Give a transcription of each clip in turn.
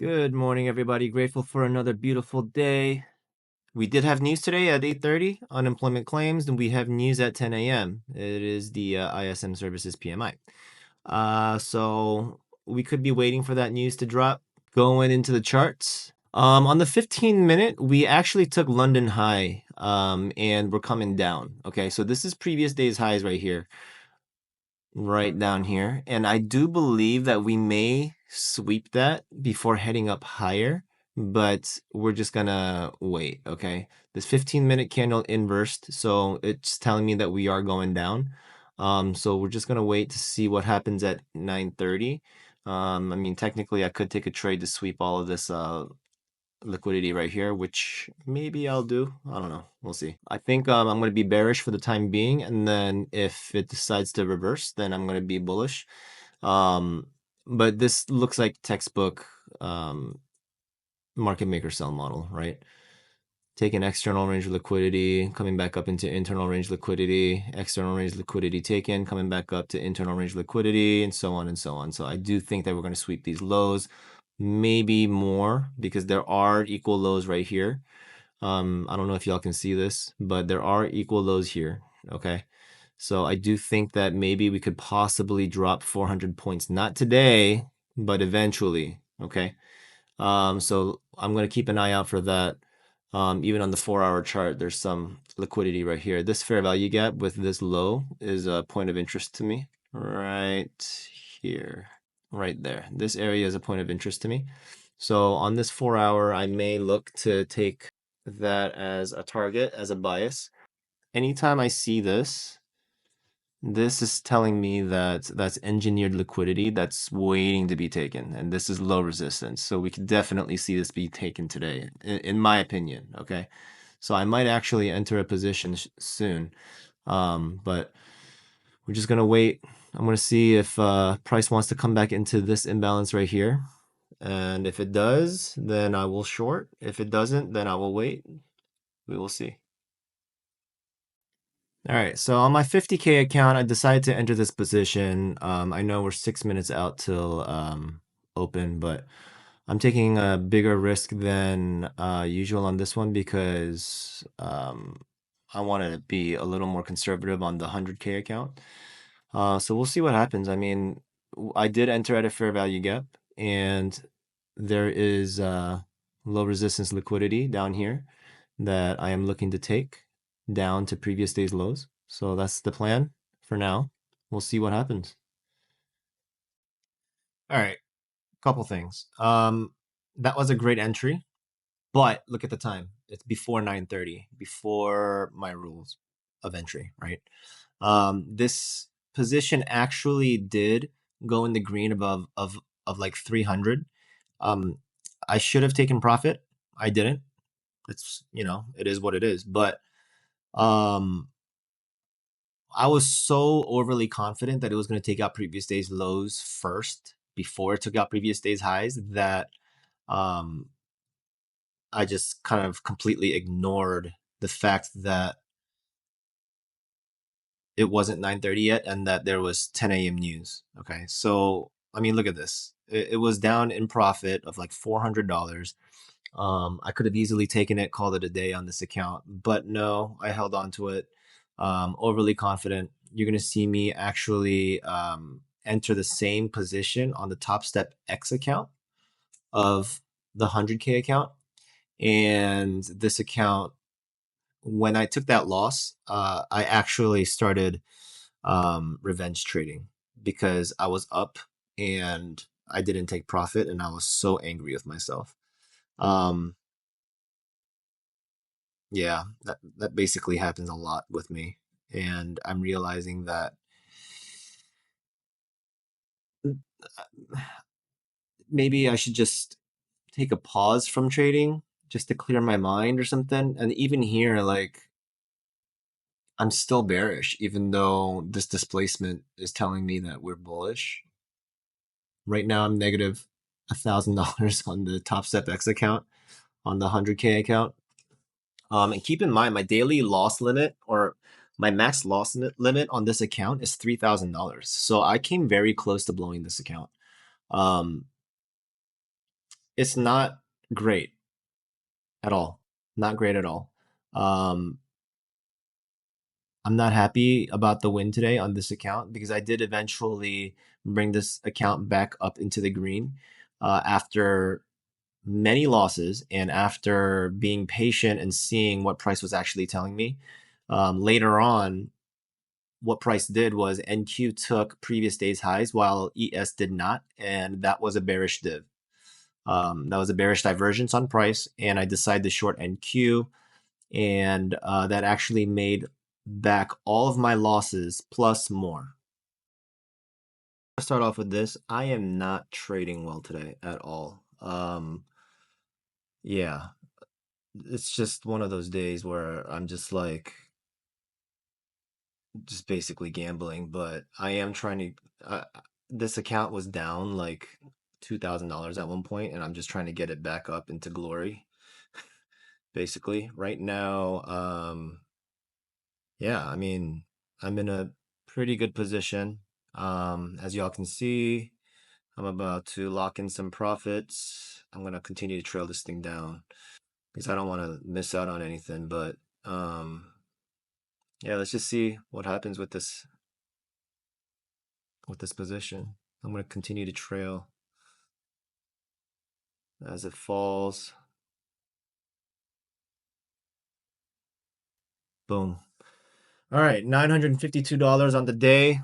Good morning, everybody. Grateful for another beautiful day. We did have news today at 8:30, unemployment claims, and we have news at 10 a.m. It is the ISM Services PMI. So we could be waiting for that news to drop. Going into the charts. On the 15-minute, we actually took London high, and we're coming down. Okay, so this is previous day's highs right here. Right down here. And I do believe that we may sweep that before heading up higher, but we're just gonna wait, okay? This 15-minute candle inversed, so it's telling me that we are going down. So we're just gonna wait to see what happens at 9:30. I mean, technically, I could take a trade to sweep all of this liquidity right here, which maybe I'll do. I don't know. We'll see. I think I'm going to be bearish for the time being, and then if it decides to reverse, then I'm going to be bullish. But this looks like textbook market maker sell model, right? Taking external range liquidity, coming back up into internal range liquidity, external range liquidity taken, coming back up to internal range liquidity, and so on and so on. So I do think that we're going to sweep these lows, maybe more, because there are equal lows right here. I don't know if y'all can see this, but there are equal lows here, okay? So I do think that maybe we could possibly drop 400 points, not today, but eventually, okay? So I'm going to keep an eye out for that. Even on the 4-hour chart, there's some liquidity right here. This fair value gap with this low is a point of interest to me right here, right there. This area is a point of interest to me. So on this 4-hour, I may look to take that as a target, as a bias. Anytime I see this, this is telling me that that's engineered liquidity that's waiting to be taken, and this is low resistance. So we could definitely see this be taken today, in my opinion, okay? So I might actually enter a position soon, but we're just gonna wait. I'm gonna see if price wants to come back into this imbalance right here. And if it does, then I will short. If it doesn't, then I will wait. We will see. All right, so on my 50K account, I decided to enter this position. I know we're 6 minutes out till open, but I'm taking a bigger risk than usual on this one because I want to be a little more conservative on the 100K account. So we'll see what happens. I mean, I did enter at a fair value gap, and there is low resistance liquidity down here that I am looking to take down to previous day's lows. So that's the plan for now. We'll see what happens. All right, couple things. That was a great entry, but look at the time. It's before 9:30, before my rules of entry, right? This position actually did go in the green above of like 300. I should have taken profit. I didn't. It's, it is what it is. But um I was so overly confident that it was going to take out previous day's lows first before it took out previous day's highs that um, I just kind of completely ignored the fact that it wasn't 9:30 yet and that there was 10 a.m. news. Okay, so I mean, look at this. It was down in profit of like $400. I could have easily taken it, called it a day on this account, but no, I held on to it. Overly confident. You're going to see me actually enter the same position on the Top Step X account of the 100K account. And this account, when I took that loss, I actually started revenge trading because I was up and I didn't take profit and I was so angry with myself. Um, Yeah, that basically happens a lot with me. And I'm realizing that maybe I should just take a pause from trading just to clear my mind or something. And even here, like, I'm still bearish, even though this displacement is telling me that we're bullish. Right now, I'm negative $1,000 on the Top Step X account, on the 100K account. And keep in mind, my daily loss limit or my max loss limit on this account is $3,000. So I came very close to blowing this account. Um, it's not great at all. Not great at all. Um, I'm not happy about the win today on this account because I did eventually bring this account back up into the green after many losses and after being patient and seeing what price was actually telling me. Later on, what price did was NQ took previous day's highs while ES did not, and that was a bearish div. That was a bearish divergence on price, and I decided to short NQ, and that actually made back all of my losses plus more. I'll start off with this. I am not trading well today at all. Yeah, it's just one of those days where I'm just like, just basically gambling, but I am trying to, this account was down like $2,000 at one point, and I'm just trying to get it back up into glory, basically. Right now, yeah, I mean, I'm in a pretty good position. As y'all can see, I'm about to lock in some profits. I'm gonna continue to trail this thing down because I don't want to miss out on anything, but yeah, let's just see what happens with this position. I'm going to continue to trail as it falls. Boom. All right, $952 on the day.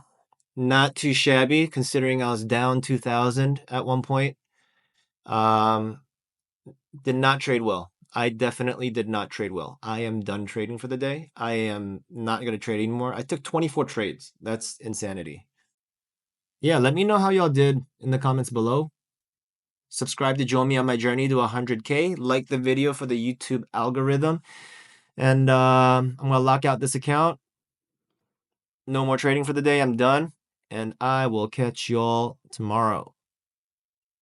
Not too shabby considering I was down 2,000 at one point. Did not trade well. I definitely did not trade well. I am done trading for the day. I am not going to trade anymore. I took 24 trades. That's insanity. Yeah, let me know how y'all did in the comments below. Subscribe to join me on my journey to 100K. Like the video for the YouTube algorithm. And I'm going to lock out this account. No more trading for the day. I'm done. And I will catch y'all tomorrow.